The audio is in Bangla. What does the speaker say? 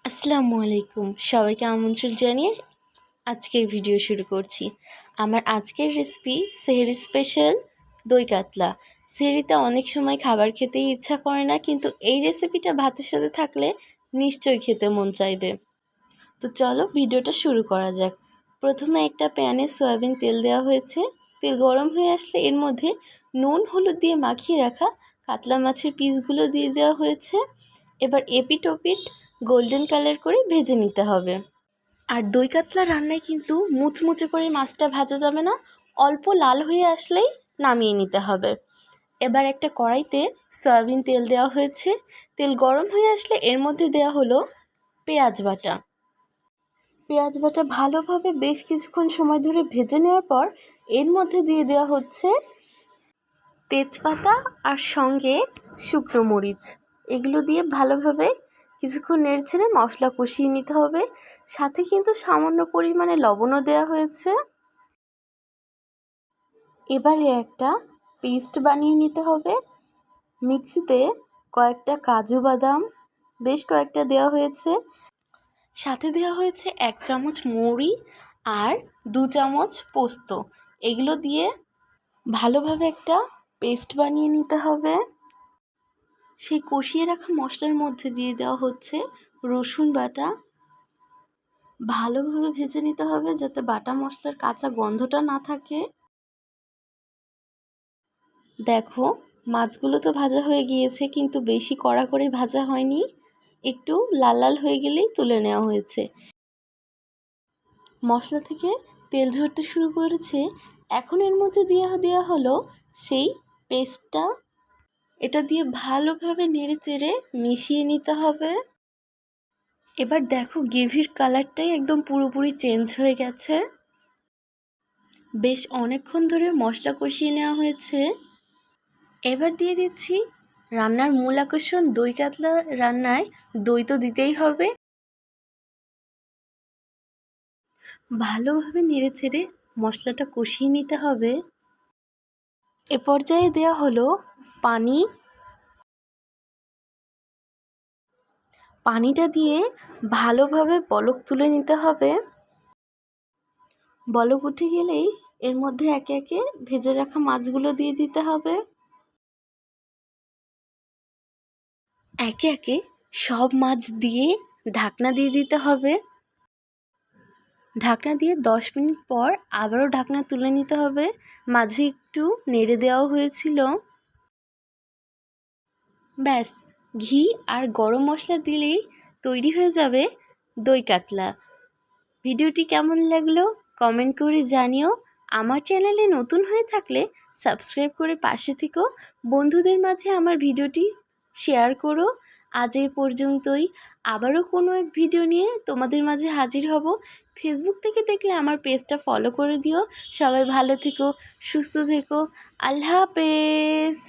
আসসালামু আলাইকুম। সবাইকে আমন্ত্রণ জানিয়ে আজকের ভিডিও শুরু করছি। আমার আজকের রেসিপি সেহরি স্পেশাল দই কাতলা। সেহরিতে অনেক সময় খাবার খেতেই ইচ্ছা করে না, কিন্তু এই রেসিপিটা ভাতের সাথে থাকলে নিশ্চয়ই খেতে মন চাইবে। তো চলো ভিডিওটা শুরু করা যাক। প্রথমে একটা প্যানে সয়াবিন তেল দেওয়া হয়েছে। তেল গরম হয়ে আসলে এর মধ্যে নুন হলুদ দিয়ে মাখিয়ে রাখা কাতলা মাছের পিসগুলো দিয়ে দেওয়া হয়েছে। এবার এপিট ওপিট গোল্ডেন কালার করে ভেজে নিতে হবে। আর দই কাতলা রান্নায় কিন্তু মুচমুচে করে মাছটা ভাজা যাবে না, অল্প লাল হয়ে আসলেই নামিয়ে নিতে হবে। এবার একটা কড়াইতে সয়াবিন তেল দেওয়া হয়েছে। তেল গরম হয়ে আসলে এর মধ্যে দেওয়া হলো পেঁয়াজ বাটা। পেঁয়াজ বাটা ভালোভাবে বেশ কিছুক্ষণ সময় ধরে ভেজে নেওয়ার পর এর মধ্যে দিয়ে দেওয়া হচ্ছে তেজপাতা আর সঙ্গে শুকনো মরিচ। এগুলো দিয়ে ভালোভাবে কিছুক্ষণ নেড়েচেড়ে মশলা কষিয়ে নিতে হবে। সাথে কিন্তু সামান্য পরিমাণে লবণও দেওয়া হয়েছে। এবারে একটা পেস্ট বানিয়ে নিতে হবে। মিক্সিতে কয়েকটা কাজু বাদাম বেশ কয়েকটা দেওয়া হয়েছে। সাথে দেওয়া হয়েছে 1 চামচ মৌরি আর 2 চামচ পোস্ত। এগুলো দিয়ে ভালোভাবে একটা পেস্ট বানিয়ে নিতে হবে। সেই কষিয়ে রাখা মশলার মধ্যে দিয়ে দেওয়া হচ্ছে রসুন বাটা। ভালোভাবে ভেজে নিতে হবে যাতে বাটা মশলার কাঁচা গন্ধটা না থাকে। দেখো মাছগুলো তো ভাজা হয়ে গিয়েছে, কিন্তু বেশি কড়া করে ভাজা হয়নি, একটু লাল লাল হয়ে গেলেই তুলে নেওয়া হয়েছে। মশলা থেকে তেল ঝরতে শুরু করেছে। এখন এর মধ্যে দেওয়া হলো সেই পেস্টটা। এটা দিয়ে ভালোভাবে নেড়েচেড়ে মিশিয়ে নিতে হবে। এবার দেখো গ্রেভির কালারটাই একদম পুরোপুরি চেঞ্জ হয়ে গেছে। বেশ অনেকক্ষণ ধরে মশলা কষিয়ে নেওয়া হয়েছে। এবার দিয়ে দিচ্ছি রান্নার মূল আকর্ষণ দই কাতলা রান্নায় দই তো দিতেই হবে। ভালোভাবে নেড়েচেড়ে মশলাটা কষিয়ে নিতে হবে। এ পর্যায়ে দেওয়া হলো পানি। পানিটা দিয়ে ভালোভাবে বলক তুলে নিতে হবে। বলক উঠে গেলেই এর মধ্যে একে একে ভেজে রাখা মাছগুলো দিয়ে দিতে হবে। একে একে সব মাছ দিয়ে ঢাকনা দিয়ে দিতে হবে। ঢাকনা দিয়ে 10 মিনিট পর আবারও ঢাকনা তুলে নিতে হবে। মাঝে একটু নেড়ে দেওয়া হয়েছিল। ব্যাস, ঘি আর গরম মশলা দিলেই তৈরি হয়ে যাবে দই কাতলা। ভিডিওটি কেমন লাগলো কমেন্ট করে জানিও। আমার চ্যানেলে নতুন হয়ে থাকলে সাবস্ক্রাইব করে পাশে থেকো। বন্ধুদের মাঝে আমার ভিডিওটি শেয়ার করো। আজ এই পর্যন্তই। আবারও কোনো এক ভিডিও নিয়ে তোমাদের মাঝে হাজির হব। ফেসবুক থেকে দেখলে আমার পেজটা ফলো করে দিও। সবাই ভালো থেকো, সুস্থ থেকো। আল্লাহ হাফেজ।